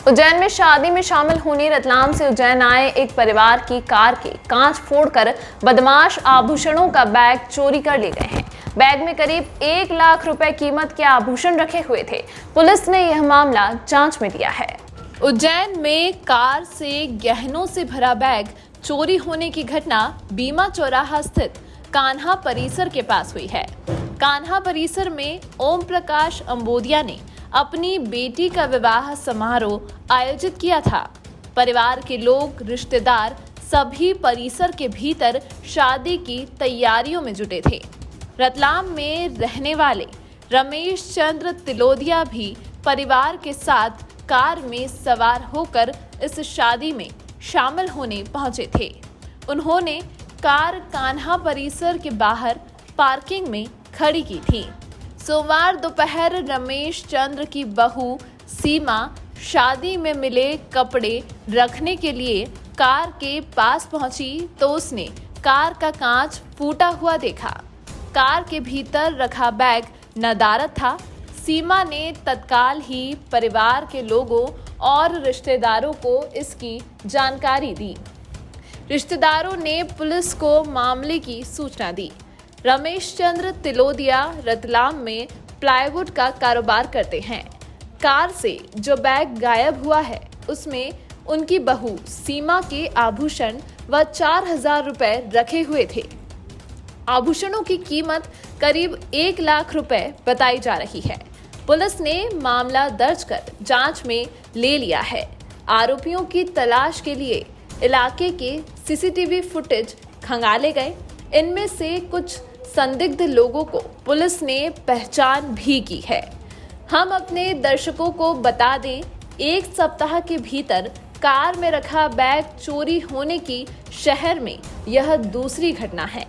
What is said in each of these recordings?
उज्जैन में शादी में शामिल होने रतलाम से उज्जैन आए एक परिवार की कार के कांच फोड़कर बदमाश आभूषणों का बैग चोरी कर ले गए हैं। बैग में करीब 1 लाख रुपए कीमत के आभूषण रखे हुए थे। पुलिस ने यह मामला जांच में लिया है। उज्जैन में कार से गहनों से भरा बैग चोरी होने की घटना बीमा चौराहा स्थित कान्हा परिसर के पास हुई है। कान्हा परिसर में ओम प्रकाश अंबोदिया ने अपनी बेटी का विवाह समारोह आयोजित किया था। परिवार के लोग, रिश्तेदार सभी परिसर के भीतर शादी की तैयारियों में जुटे थे। रतलाम में रहने वाले रमेश चंद्र तिलोदिया भी परिवार के साथ कार में सवार होकर इस शादी में शामिल होने पहुंचे थे। उन्होंने कार कान्हा परिसर के बाहर पार्किंग में खड़ी की थी। सोमवार दोपहर रमेश चंद्र की बहू सीमा शादी में मिले कपड़े रखने के लिए कार के पास पहुंची तो उसने कार का कांच फूटा हुआ देखा। कार के भीतर रखा बैग नदारद था। सीमा ने तत्काल ही परिवार के लोगों और रिश्तेदारों को इसकी जानकारी दी। रिश्तेदारों ने पुलिस को मामले की सूचना दी। रमेश चंद्र तिलोदिया रतलाम में प्लाईवुड का कारोबार करते हैं। कार से जो बैग गायब हुआ है उसमें उनकी बहू सीमा के आभूषण व 4,000 रुपए रखे हुए थे। आभूषणों की कीमत करीब 1 लाख रुपए बताई जा रही है। पुलिस ने मामला दर्ज कर जांच में ले लिया है। आरोपियों की तलाश के लिए इलाके के सीसीटीवी फुटेज खंगाले गए। इनमें से कुछ संदिग्ध लोगों को पुलिस ने पहचान भी की है। हम अपने दर्शकों को बता दें, 1 सप्ताह के भीतर कार में रखा बैग चोरी होने की शहर में यह दूसरी घटना है।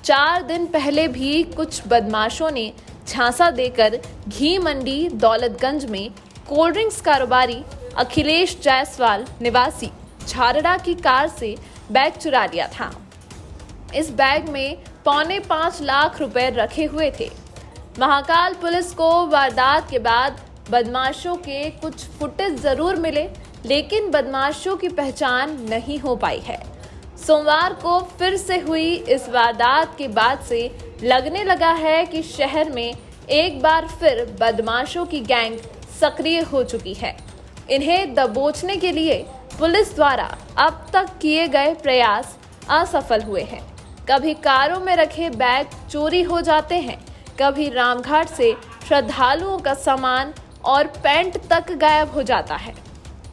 4 दिन पहले भी कुछ बदमाशों ने झांसा देकर घी मंडी दौलतगंज में कोल्ड ड्रिंक्स कारोबारी अखिलेश जायसवाल निवासी झारड़ा की कार से बैग चुरा लिया था। इस बैग में 4.25 लाख रुपए रखे हुए थे। महाकाल पुलिस को वारदात के बाद बदमाशों के कुछ फुटेज जरूर मिले, लेकिन बदमाशों की पहचान नहीं हो पाई है। सोमवार को फिर से हुई इस वारदात के बाद से लगने लगा है कि शहर में एक बार फिर बदमाशों की गैंग सक्रिय हो चुकी है। इन्हें दबोचने के लिए पुलिस द्वारा अब तक किए गए प्रयास असफल हुए हैं। कभी कारों में रखे बैग चोरी हो जाते हैं, कभी रामघाट से श्रद्धालुओं का सामान और पैंट तक गायब हो जाता है।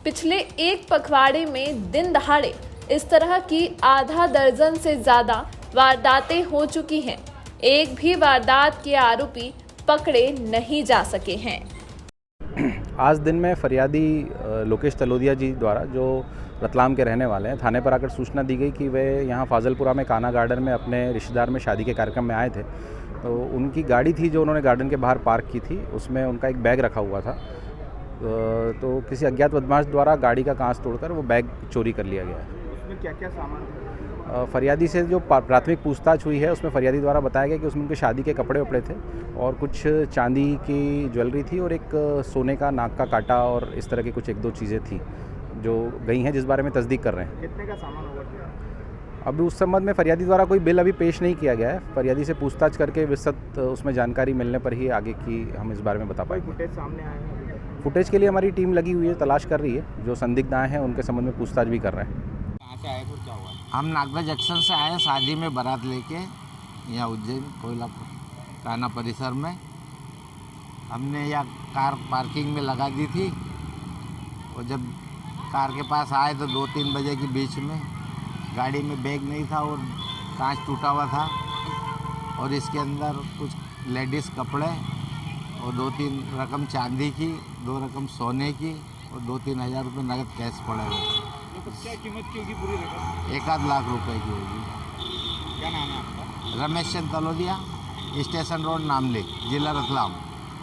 पिछले 1 पखवाड़े में दिन दहाड़े इस तरह की आधा दर्जन से ज़्यादा वारदातें हो चुकी हैं। एक भी वारदात के आरोपी पकड़े नहीं जा सके हैं। आज दिन में फरियादी लोकेश तलोदिया जी द्वारा, जो रतलाम के रहने वाले हैं, थाने पर आकर सूचना दी गई कि वे यहाँ फाजलपुरा में कान्हा गार्डन में अपने रिश्तेदार में शादी के कार्यक्रम में आए थे। तो उनकी गाड़ी थी जो उन्होंने गार्डन के बाहर पार्क की थी, उसमें उनका एक बैग रखा हुआ था। तो किसी अज्ञात बदमाश द्वारा गाड़ी का कांच तोड़कर वो बैग चोरी कर लिया गया है। उसमें क्या क्या सामान था? फरियादी से जो प्राथमिक पूछताछ हुई है उसमें फरियादी द्वारा बताया गया कि उसमें उनके शादी के कपड़े वपड़े थे और कुछ चांदी की ज्वेलरी थी और एक सोने का नाक का कांटा और इस तरह की कुछ 1-2 चीज़ें थी जो गई हैं, जिस बारे में तस्दीक कर रहे हैं। कितने का सामान होगा? अभी उस संबंध में फरियादी द्वारा कोई बिल अभी पेश नहीं किया गया है। फरियादी से पूछताछ करके विस्तृत उसमें जानकारी मिलने पर ही आगे की हम इस बारे में बता पाएंगे। फुटेज सामने आए हैं? फुटेज के लिए हमारी टीम लगी हुई है, तलाश कर रही है। जो संदिग्ध आए हैं उनके संबंध में पूछताछ भी कर रहे हैं। कहाँ से आए, क्या हुआ? हम नागदा जंक्शन से आए शादी में बारात लेके यहाँ उज्जैन कोयला कान्हा परिसर में। हमने यहाँ कार पार्किंग में लगा दी थी और जब कार के पास आए तो 2-3 बजे के बीच में गाड़ी में बैग नहीं था और कांच टूटा हुआ था और इसके अंदर कुछ लेडीज़ कपड़े और 2-3 रकम चांदी की, 2 रकम सोने की और 2-3 हज़ार रुपये नगद कैश पड़े हुए। तो क्या कीमत की होगी पूरी रकम? 1-8 लाख रुपए की होगी। क्या नाम है आपका? रमेश चंद्र तलोदिया, स्टेशन रोड नामली, जिला रतलाम।